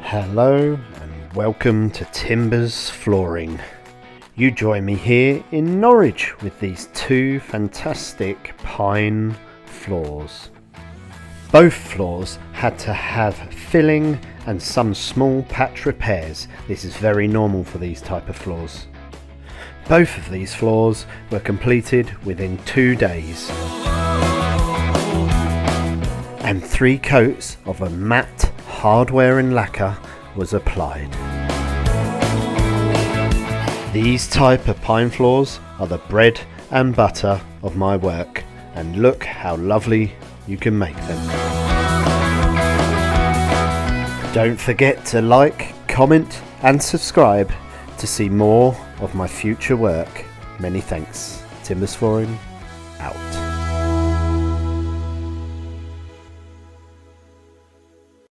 Hello and welcome to Timbers Flooring. You join me here in Norwich with these two fantastic pine floors. Both floors had to have filling and some small patch repairs. This is very normal for these type of floors. Both of these floors were completed within 2 days. And 3 coats of a matte hardware and lacquer was applied. These type of pine floors are the bread and butter of my work, and look how lovely you can make them. Don't forget to like, comment and subscribe to see more of my future work. Many thanks. Timbers Flooring out.